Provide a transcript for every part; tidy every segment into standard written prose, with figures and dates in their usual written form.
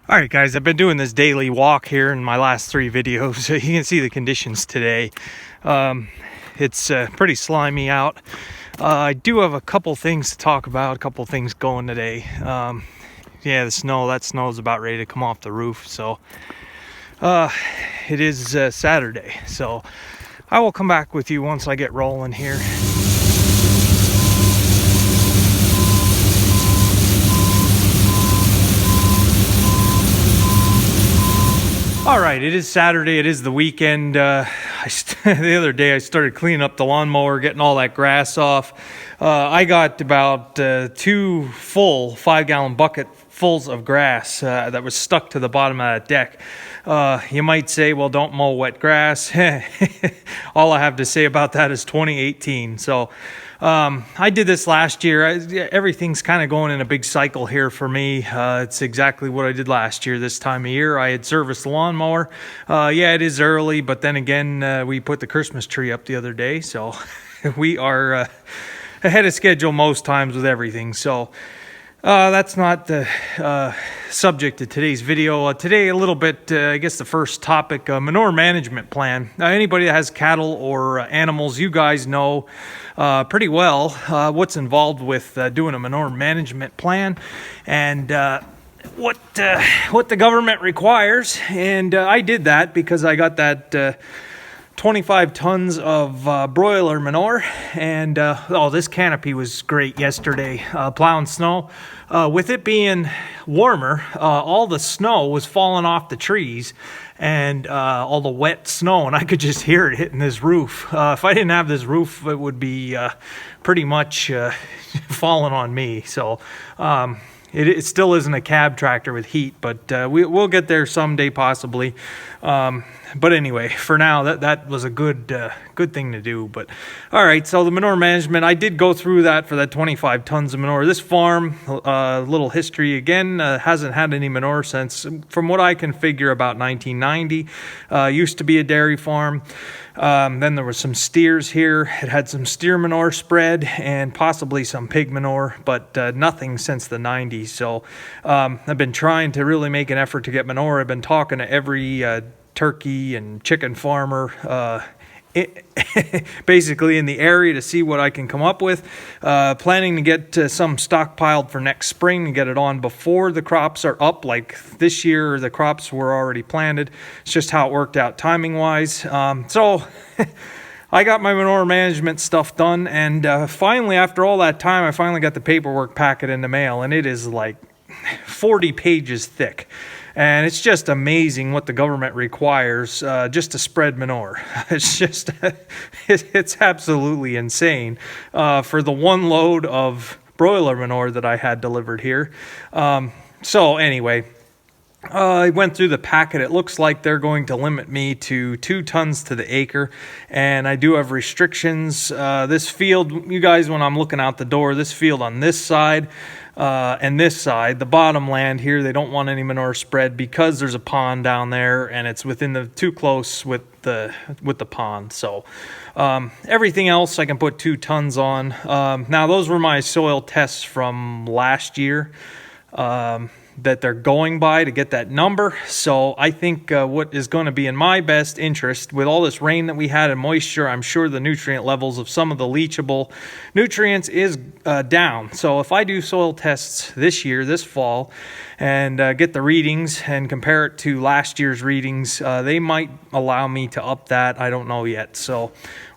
All right, guys, I've been doing this daily walk here in my last 3 videos. You can see the conditions today. It's pretty slimy out. I do have a couple things to talk about, a couple things going today. Yeah, that snow is about ready to come off the roof. So it is Saturday. So I will come back with you once I get rolling here. All right, it is Saturday. It is the weekend. The other day I started cleaning up the lawnmower, getting all that grass off. I got about 2 full 5-gallon bucket fulls of grass that was stuck to the bottom of that deck. You might say, well, don't mow wet grass. All I have to say about that is 2018. So I did this last year. Everything's kind of going in a big cycle here for me. It's exactly what I did last year this time of year. I had serviced the lawnmower. Yeah, it is early, but then again, we put the Christmas tree up the other day. So we are ahead of schedule most times with everything. So that's not the subject of today's video. Today, a little bit, I guess the first topic, manure management plan. Anybody that has cattle or animals, you guys know pretty well what's involved with doing a manure management plan and what the government requires. And I did that because I got that 25 tons of broiler manure, and this canopy was great yesterday, plowing snow. With it being warmer, all the snow was falling off the trees and all the wet snow, and I could just hear it hitting this roof. If I didn't have this roof, it would be pretty much falling on me. So it still isn't a cab tractor with heat, but we'll get there someday possibly. But anyway, for now, that was a good thing to do. But all right, so the manure management, I did go through that for that 25 tons of manure. This farm, little history again, hasn't had any manure since, from what I can figure, about 1990. Used to be a dairy farm. Then there was some steers here. It had some steer manure spread and possibly some pig manure, but nothing since the 90s. So I've been trying to really make an effort to get manure. I've been talking to every turkey and chicken farmer basically in the area to see what I can come up with. Planning to get some stockpiled for next spring and get it on before the crops are up. Like this year, the crops were already planted. It's just how it worked out timing wise. So I got my manure management stuff done, and finally, after all that time, I finally got the paperwork packet in the mail, and it is like 40 pages thick. And it's just amazing what the government requires just to spread manure. It's just, it's absolutely insane for the one load of broiler manure that I had delivered here. So anyway, I went through the packet. It looks like they're going to limit me to 2 tons to the acre, and I do have restrictions. This field, you guys, when I'm looking out the door, this field on this side and this side, the bottom land here, they don't want any manure spread because there's a pond down there, and it's too close with the pond. So everything else I can put 2 tons on. Now those were my soil tests from last year. That they're going by to get that number. So I think what is going to be in my best interest, with all this rain that we had and moisture, I'm sure the nutrient levels of some of the leachable nutrients is down. So if I do soil tests this year, this fall, and get the readings and compare it to last year's readings, they might allow me to up that. I don't know yet. So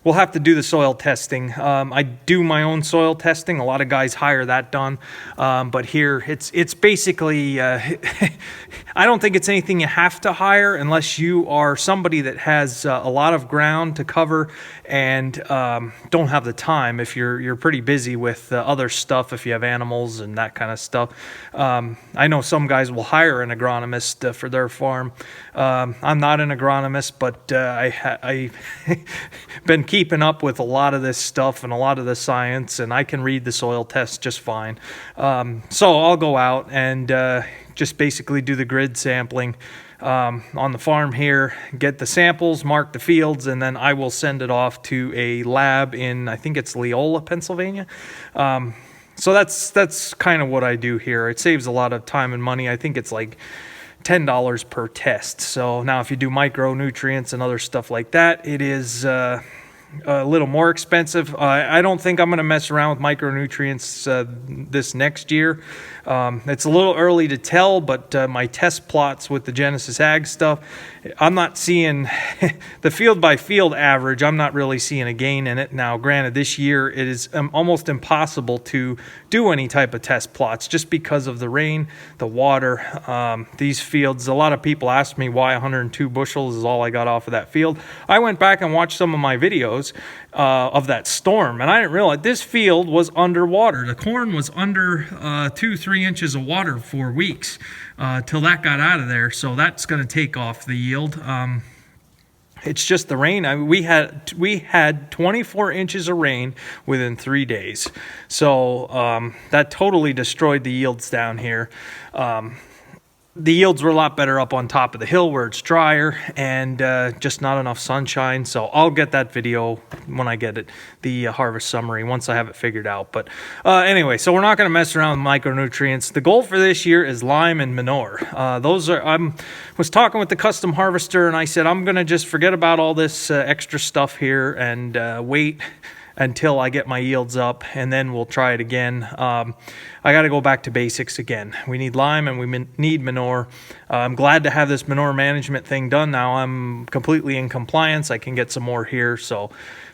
we'll have to do the soil testing. I do my own soil testing. A lot of guys hire that done. But here, it's basically, I don't think it's anything you have to hire unless you are somebody that has a lot of ground to cover and don't have the time. If you're pretty busy with other stuff, if you have animals and that kind of stuff. I know some guys will hire an agronomist for their farm. I'm not an agronomist, but I've been keeping up with a lot of this stuff and a lot of the science, and I can read the soil tests just fine. So I'll go out and just basically do the grid sampling on the farm here, get the samples, mark the fields, and then I will send it off to a lab in, I think it's Leola, Pennsylvania. So that's kind of what I do here. It saves a lot of time and money. I think it's like $10 per test. So now if you do micronutrients and other stuff like that, it is a little more expensive. I don't think I'm going to mess around with micronutrients this next year. It's a little early to tell, but my test plots with the Genesis Ag stuff, I'm not seeing the field by field average. I'm not really seeing a gain in it. Now, granted, this year it is almost impossible to do any type of test plots just because of the rain, the water. These fields, a lot of people ask me why 102 bushels is all I got off of that field. I went back and watched some of my videos of that storm, and I didn't realize this field was underwater. The corn was under 2-3 inches of water for weeks till that got out of there. So that's going to take off the yield. It's just the rain. We had 24 inches of rain within 3 days, so that totally destroyed the yields down here. The yields were a lot better up on top of the hill where it's drier and just not enough sunshine. So I'll get that video when I get it, the harvest summary, once I have it figured out. But anyway, so we're not going to mess around with micronutrients. The goal for this year is lime and manure. Was talking with the custom harvester, and I said I'm going to just forget about all this extra stuff here and wait until I get my yields up, and then we'll try it again. I got to go back to basics again. We need lime and we need manure. I'm glad to have this manure management thing done now. I'm completely in compliance. I can get some more here. So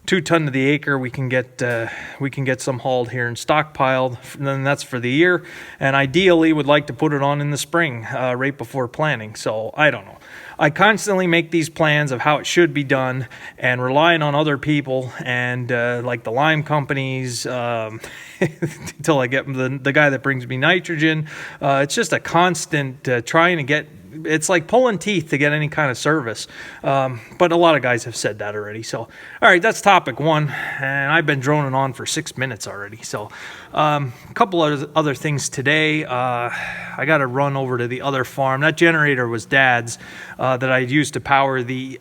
2 ton to the acre, we can get some hauled here and stockpiled. And then that's for the year. And ideally would like to put it on in the spring, right before planting. So I don't know. I constantly make these plans of how it should be done and relying on other people and like the lime companies until I get the guy that brings me nitrogen. It's just a constant trying to get. It's like pulling teeth to get any kind of service. But a lot of guys have said that already. So, all right, that's topic 1. And I've been droning on for 6 minutes already. So, a couple of other things today. I got to run over to the other farm. That generator was Dad's that I used to power the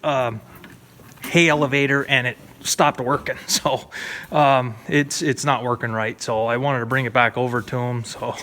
hay elevator, and it stopped working. So, it's not working right. So I wanted to bring it back over to him. So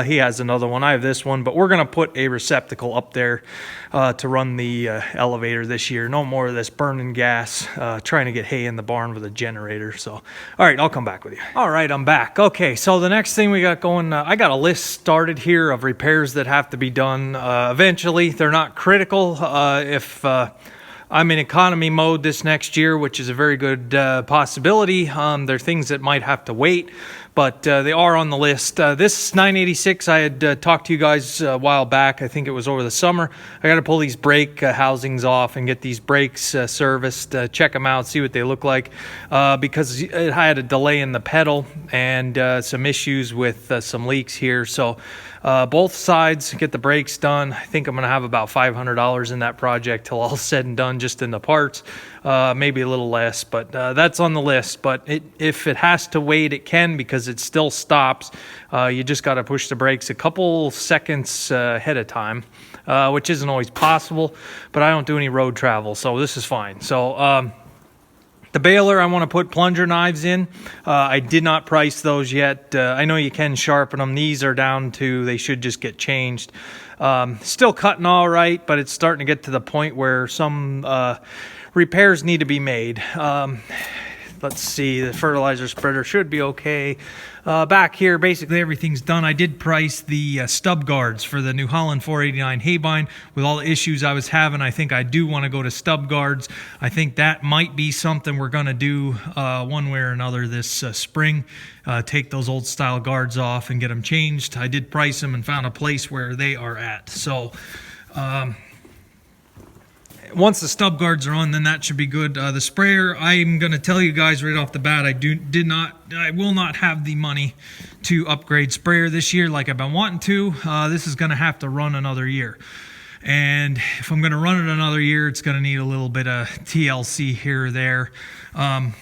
he has another one. I have this one, but we're going to put a receptacle up there to run the elevator this year. No more of this burning gas, trying to get hay in the barn with a generator. So, all right, I'll come back with you. All right, I'm back. Okay, so the next thing we got going, I got a list started here of repairs that have to be done eventually. They're not critical. If I'm in economy mode this next year, which is a very good possibility. There are things that might have to wait, but they are on the list. This 986, I had talked to you guys a while back. I think it was over the summer. I got to pull these brake housings off and get these brakes serviced, check them out, see what they look like, because it had a delay in the pedal and some issues with some leaks here. So both sides, get the brakes done. I think I'm going to have about $500 in that project till all said and done, just in the parts, maybe a little less, but that's on the list. But if it has to wait, it can, because it still stops. You just got to push the brakes a couple seconds ahead of time, which isn't always possible, but I don't do any road travel, so this is fine. So the baler, I want to put plunger knives in. I did not price those yet. I know you can sharpen them. These are down to, they should just get changed. Still cutting all right, but it's starting to get to the point where some repairs need to be made. Let's see, the fertilizer spreader should be okay. Back here, basically everything's done. I did price the stub guards for the New Holland 489 Haybind. With all the issues I was having, I think I do want to go to stub guards. I think that might be something we're going to do one way or another this spring. Take those old style guards off and get them changed. I did price them and found a place where they are at. So once the stub guards are on, then that should be good. The sprayer, I'm going to tell you guys right off the bat, I will not have the money to upgrade sprayer this year like I've been wanting to. This is going to have to run another year. And if I'm going to run it another year, it's going to need a little bit of TLC here or there. And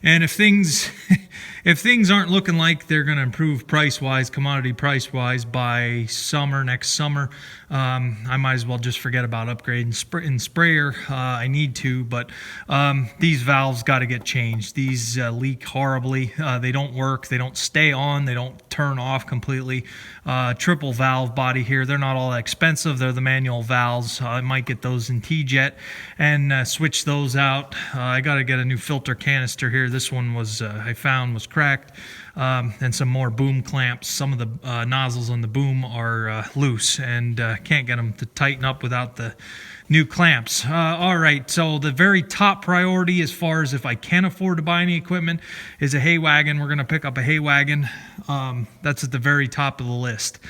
if things if things aren't looking like they're going to improve price-wise, commodity price-wise by next summer, I might as well just forget about upgrading in sprayer. I need to, but these valves got to get changed. These leak horribly. They don't work. They don't stay on. They don't turn off completely. Triple valve body here. They're not all that expensive. They're the manual valves. I might get those in T-Jet and switch those out. I got to get a new filter canister here. This one was I found was cracked, and some more boom clamps. Some of the nozzles on the boom are loose, and can't get them to tighten up without the new clamps. All right, so the very top priority, as far as if I can afford to buy any equipment, is a hay wagon. We're going to pick up a hay wagon. That's at the very top of the list.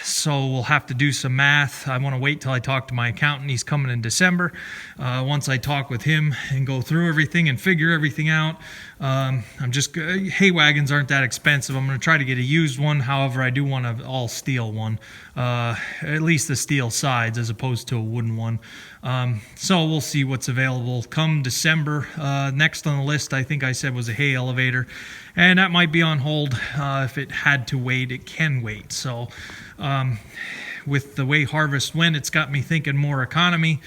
So we'll have to do some math. I want to wait till I talk to my accountant. He's coming in December. Once I talk with him and go through everything and figure everything out, hay wagons aren't that expensive. I'm going to try to get a used one. However, I do want an all steel one, at least the steel sides as opposed to a wooden one. So we'll see what's available come December. Next on the list, I think I said, was a hay elevator, and that might be on hold. If it had to wait, it can wait. So with the way harvest went, it's got me thinking more economy,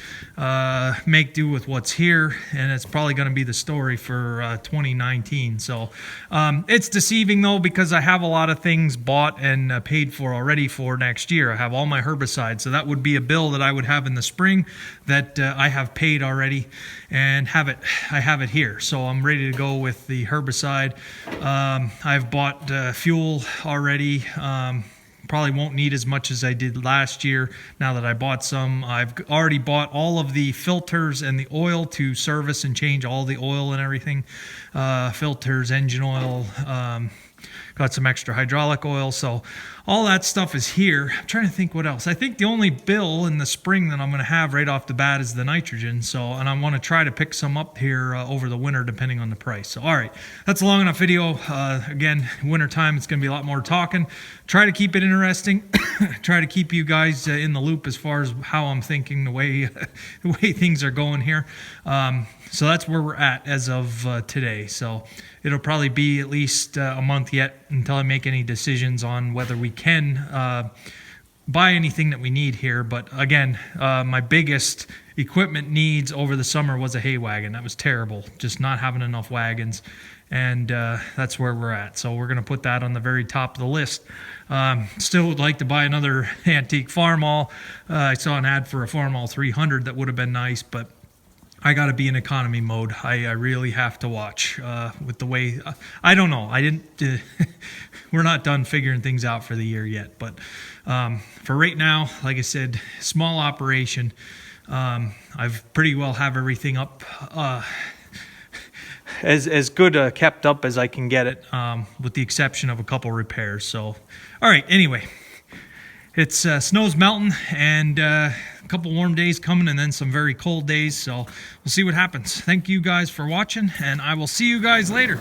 make do with what's here, and it's probably going to be the story for 2019. So it's deceiving though, because I have a lot of things bought and paid for already for next year. I have all my herbicides, so that would be a bill that I would have in the spring that I have paid already, and I have it here. So I'm ready to go with the herbicide. I've bought fuel already. Probably won't need as much as I did last year now that I bought some. I've already bought all of the filters and the oil to service and change all the oil and everything. Filters, engine oil, got some extra hydraulic oil. So all that stuff is here. I'm trying to think what else. I think the only bill in the spring that I'm going to have right off the bat is the nitrogen. So, and I want to try to pick some up here over the winter depending on the price. So, all right, that's a long enough video. Again, winter time, it's going to be a lot more talking. Try to keep it interesting. Try to keep you guys in the loop as far as how I'm thinking, the way things are going here. So that's where we're at as of today. So it'll probably be at least a month yet until I make any decisions on whether we can buy anything that we need here. But again, my biggest equipment needs over the summer was a hay wagon. That was terrible, just not having enough wagons. And that's where we're at. So we're going to put that on the very top of the list. Still would like to buy another antique farmall. I saw an ad for a farmall 300 that would have been nice, but I got to be in economy mode. I really have to watch with the way, I don't know. We're not done figuring things out for the year yet. But for right now, like I said, small operation. I've pretty well have everything up, as good kept up as I can get it, with the exception of a couple repairs. So, all right, anyway. It's snow's melting, and a couple warm days coming, and then some very cold days. So we'll see what happens. Thank you guys for watching, and I will see you guys later.